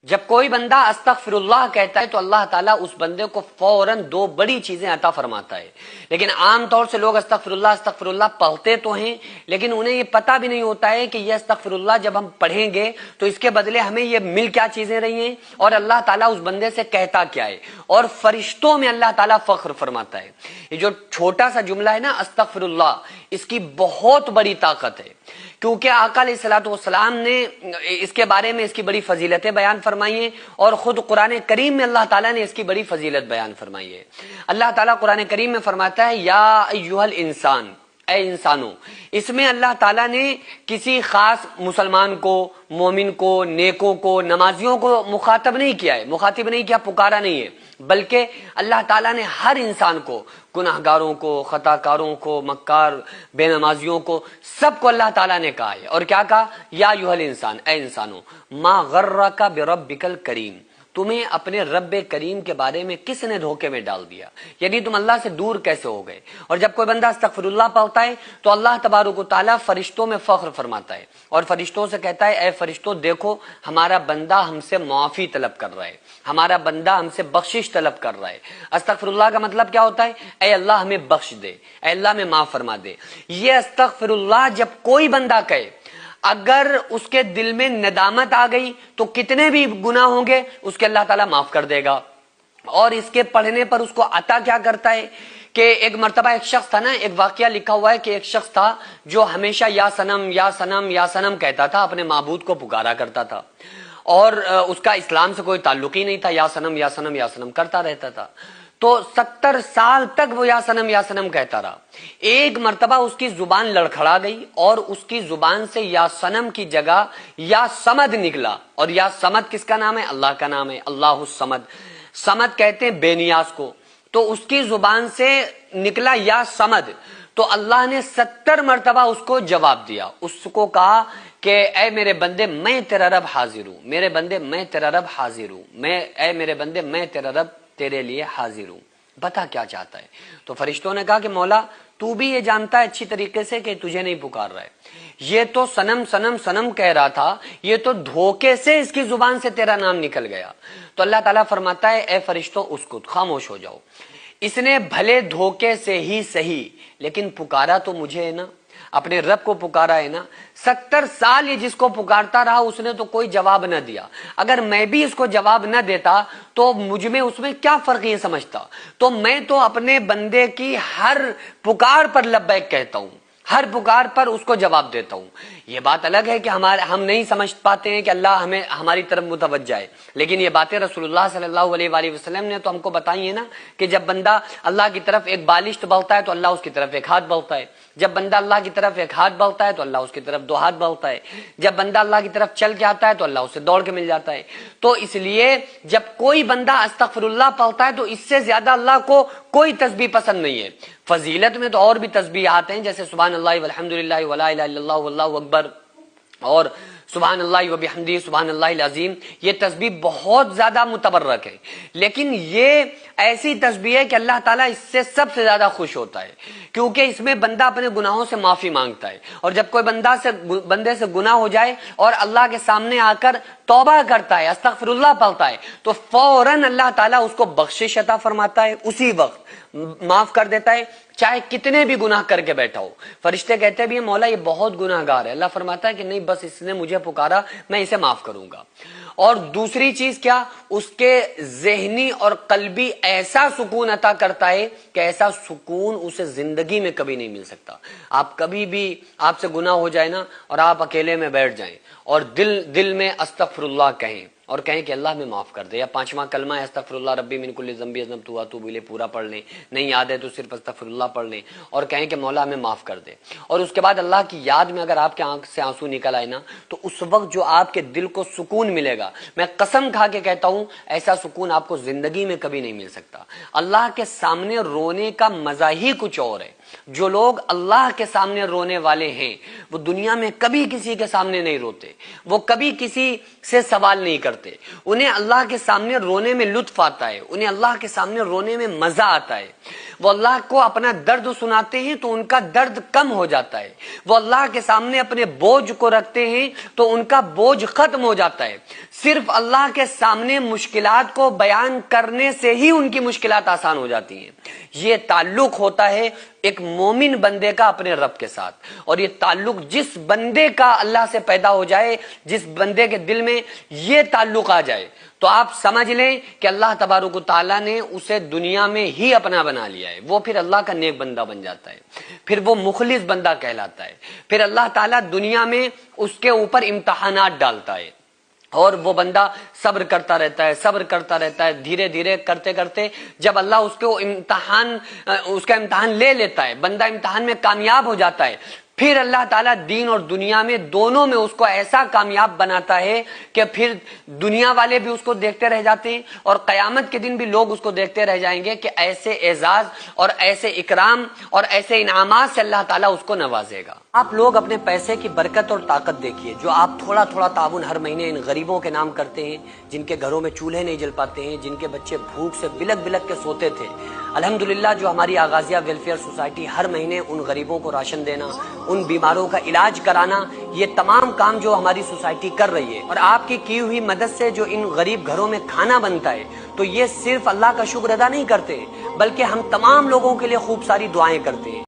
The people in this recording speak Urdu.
جب کوئی بندہ استغفراللہ کہتا ہے تو اللہ تعالیٰ اس بندے کو فوراً دو بڑی چیزیں عطا فرماتا ہے. لیکن عام طور سے لوگ استغفراللہ پڑھتے تو ہیں، لیکن انہیں یہ پتہ بھی نہیں ہوتا ہے کہ یہ استغفراللہ جب ہم پڑھیں گے تو اس کے بدلے ہمیں یہ مل کیا چیزیں رہی ہیں، اور اللہ تعالیٰ اس بندے سے کہتا کیا ہے. اور فرشتوں میں اللہ تعالیٰ فخر فرماتا ہے. یہ جو چھوٹا سا جملہ ہے نا استغفراللہ، اس کی بہت بڑی طاقت ہے، کیونکہ آقا علیہ الصلوۃ والسلام نے اس کے بارے میں اس کی بڑی فضیلتیں بیان فرمائی ہیں، اور خود قرآن کریم میں اللہ تعالیٰ نے اس کی بڑی فضیلت بیان فرمائی ہے. اللہ تعالیٰ قرآن کریم میں فرماتا ہے یا ایھا الانسان، اے انسانوں. اس میں اللہ تعالیٰ نے کسی خاص مسلمان کو، مومن کو، نیکوں کو، نمازیوں کو مخاطب نہیں کیا ہے، مخاطب نہیں کیا، پکارا نہیں ہے، بلکہ اللہ تعالیٰ نے ہر انسان کو، گناہگاروں کو، خطا کاروں کو، مکار بے نمازیوں کو، سب کو اللہ تعالیٰ نے کہا ہے. اور کیا کہا؟ یا ایھا الانسان، اے انسانوں، ما غرک بربک الکریم، تمہیں اپنے رب کریم کے بارے میں کس نے دھوکے میں ڈال دیا، یعنی تم اللہ سے دور کیسے ہو گئے. اور جب کوئی بندہ استغفراللہ پڑھتا ہے تو اللہ تبارک و تعالیٰ فرشتوں میں فخر فرماتا ہے، اور فرشتوں سے کہتا ہے اے فرشتوں دیکھو ہمارا بندہ ہم سے معافی طلب کر رہا ہے، ہمارا بندہ ہم سے بخشش طلب کر رہا ہے. استغفراللہ کا مطلب کیا ہوتا ہے؟ اے اللہ ہمیں بخش دے، اے اللہ ہمیں معاف فرما دے. یہ استغفراللہ جب کوئی بندہ کہے، اگر اس کے دل میں ندامت آ گئی تو کتنے بھی گناہ ہوں گے اس کے اللہ تعالیٰ معاف کر دے گا. اور اس کے پڑھنے پر اس کو عطا کیا کرتا ہے کہ ایک مرتبہ ایک شخص تھا نا، ایک واقعہ لکھا ہوا ہے کہ ایک شخص تھا جو ہمیشہ یا سنم یا سنم یا سنم کہتا تھا، اپنے معبود کو پکارا کرتا تھا، اور اس کا اسلام سے کوئی تعلق ہی نہیں تھا، یا سنم یا سنم یا سنم کرتا رہتا تھا. تو 70 سال تک وہ یا سنم کہتا رہا. ایک مرتبہ اس کی زبان لڑکھڑا گئی اور اس کی زبان سے یا سنم کی جگہ یا سمد نکلا. اور یا سمد کس کا نام ہے؟ اللہ کا نام ہے، اللہ الصمد. سمد کہتے ہیں بے نیاز کو. تو اس کی زبان سے نکلا یا سمد، تو اللہ نے 70 مرتبہ اس کو جواب دیا. اس کو کہا کہ اے میرے بندے میں تیرا رب حاضر ہوں، میرے بندے میں تیرا رب حاضر ہوں، اے میرے بندے میں تیرا رب تیرے لیے حاضر ہوں، بتا کیا چاہتا ہے. تو فرشتوں نے کہا کہ مولا تو بھی یہ جانتا ہے اچھی طریقے سے کہ تجھے نہیں پکار رہا ہے، یہ تو سنم سنم سنم کہہ رہا تھا، یہ تو دھوکے سے اس کی زبان سے تیرا نام نکل گیا. تو اللہ تعالیٰ فرماتا ہے اے فرشتوں اسکت، خاموش ہو جاؤ. اس نے بھلے دھوکے سے ہی صحیح لیکن پکارا تو مجھے ہے نا، اپنے رب کو پکارا ہے نا. 70 سال یہ جس کو پکارتا رہا اس نے تو کوئی جواب نہ دیا. اگر میں بھی اس کو جواب نہ دیتا تو مجھ میں اس میں کیا فرق یہ سمجھتا. تو میں تو اپنے بندے کی ہر پکار پر لبیک کہتا ہوں، ہر پکار پر اس کو جواب دیتا ہوں. یہ بات الگ ہے کہ ہم نہیں سمجھ پاتے ہیں کہ اللہ ہمیں ہماری طرف متوجہ ہے، لیکن یہ باتیں رسول اللہ صلی اللہ علیہ وآلہ وسلم نے تو ہم کو بتائی ہیں نا کہ جب بندہ اللہ کی طرف ایک بالشت بڑھتا ہے تو اللہ اس کی طرف ایک ہاتھ بڑھتا ہے، جب بندہ اللہ کی طرف ایک ہاتھ بڑھتا ہے تو اللہ اس کی طرف 2 ہاتھ بڑھتا ہے، جب بندہ اللہ کی طرف چل کے آتا ہے تو اللہ اسے دوڑ کے مل جاتا ہے. تو اس لیے جب کوئی بندہ استغفراللہ پڑھتا ہے تو اس سے زیادہ اللہ کو کوئی تسبیح پسند نہیں ہے. فضیلت میں تو اور بھی تسبیحات ہیں، جیسے سبحان اللہ والحمدللہ ولا الہ الا اللہ واللہ اکبر اور سبحان اللہ وبحمدہ سبحان اللہ العظیم. یہ تسبیح بہت زیادہ متبرک ہے، لیکن یہ ایسی تسبیح ہے کہ اللہ تعالیٰ اس سے سب سے زیادہ خوش ہوتا ہے، کیونکہ اس میں بندہ اپنے گناہوں سے معافی مانگتا ہے. اور جب کوئی بندے سے گناہ ہو جائے اور اللہ کے سامنے آ کر توبہ کرتا ہے، استغفراللہ پڑھتا ہے، تو فوراً اللہ تعالیٰ اس کو بخشش عطا فرماتا ہے، اسی وقت معاف کر دیتا ہے، چاہے کتنے بھی گناہ کر کے بیٹھا ہو. فرشتے کہتے بھی ہیں مولا یہ بہت گناہ گار ہے، اللہ فرماتا ہے کہ نہیں، بس اس نے مجھے پکارا میں اسے معاف کروں گا. اور دوسری چیز کیا، اس کے ذہنی اور قلبی ایسا سکون عطا کرتا ہے کہ ایسا سکون اسے زندگی میں کبھی نہیں مل سکتا. آپ کبھی بھی آپ سے گناہ ہو جائے نا اور آپ اکیلے میں بیٹھ جائیں اور دل میں استغفراللہ کہیں اور کہیں کہ اللہ میں معاف کر دے، یا 5واں کلمہ ہے استغفراللہ ربی من کل ذنب اذنبت واتوب الیہ پورا پڑھ لیں، نہیں یاد ہے تو صرف استغفراللہ پڑھ لیں اور کہیں کہ مولا ہمیں معاف کر دے. اور اس کے بعد اللہ کی یاد میں اگر آپ کے آنکھ سے آنسو نکل آئے نا تو اس وقت جو آپ کے دل کو سکون ملے گا، میں قسم کھا کے کہتا ہوں ایسا سکون آپ کو زندگی میں کبھی نہیں مل سکتا. اللہ کے سامنے رونے کا مزہ ہی کچھ اور ہے. جو لوگ اللہ کے سامنے رونے والے ہیں وہ دنیا میں کبھی کسی کے سامنے نہیں روتے، وہ کبھی کسی سے سوال نہیں کرتے. کرتے, انہیں اللہ کے سامنے رونے میں لطف آتا ہے, انہیں اللہ کے سامنے رونے میں مزہ آتا ہے. وہ اللہ کو اپنا درد سناتے ہیں تو ان کا درد کم ہو جاتا ہے. وہ اللہ کے سامنے اپنے بوجھ کو رکھتے ہیں تو ان کا بوجھ ختم ہو جاتا ہے. صرف اللہ کے سامنے مشکلات کو بیان کرنے سے ہی ان کی مشکلات آسان ہو جاتی ہیں. یہ تعلق ہوتا ہے ایک مومن بندے کا اپنے رب کے ساتھ, اور یہ تعلق جس بندے کا اللہ سے پیدا ہو جائے, جس بندے کے دل میں یہ تعلق آ جائے, تو آپ سمجھ لیں کہ اللہ تبارک و تعالیٰ نے اسے دنیا میں ہی اپنا بنا لیا ہے. وہ پھر اللہ کا نیک بندہ بن جاتا ہے, پھر وہ مخلص بندہ کہلاتا ہے. پھر اللہ تعالیٰ دنیا میں اس کے اوپر امتحانات ڈالتا ہے, اور وہ بندہ صبر کرتا رہتا ہے, صبر کرتا رہتا ہے. دھیرے دھیرے کرتے کرتے جب اللہ اس کا امتحان لے لیتا ہے, بندہ امتحان میں کامیاب ہو جاتا ہے, پھر اللہ تعالیٰ دین اور دنیا میں دونوں میں اس کو ایسا کامیاب بناتا ہے کہ پھر دنیا والے بھی اس کو دیکھتے رہ جاتے ہیں, اور قیامت کے دن بھی لوگ اس کو دیکھتے رہ جائیں گے کہ ایسے اعزاز اور ایسے اکرام اور ایسے انعامات سے اللہ تعالیٰ اس کو نوازے گا. آپ لوگ اپنے پیسے کی برکت اور طاقت دیکھیے, جو آپ تھوڑا تھوڑا تعاون ہر مہینے ان غریبوں کے نام کرتے ہیں, جن کے گھروں میں چولہے نہیں جل پاتے ہیں, جن کے بچے بھوک سے بلک بلک کے سوتے تھے. الحمدللہ جو ہماری آغازیہ ویلفیئر سوسائٹی ہر مہینے ان غریبوں کو راشن دینا, ان بیماروں کا علاج کرانا, یہ تمام کام جو ہماری سوسائٹی کر رہی ہے, اور آپ کی ہوئی مدد سے جو ان غریب گھروں میں کھانا بنتا ہے, تو یہ صرف اللہ کا شکر ادا نہیں کرتے, بلکہ ہم تمام لوگوں کے لیے خوب ساری دعائیں کرتے ہیں.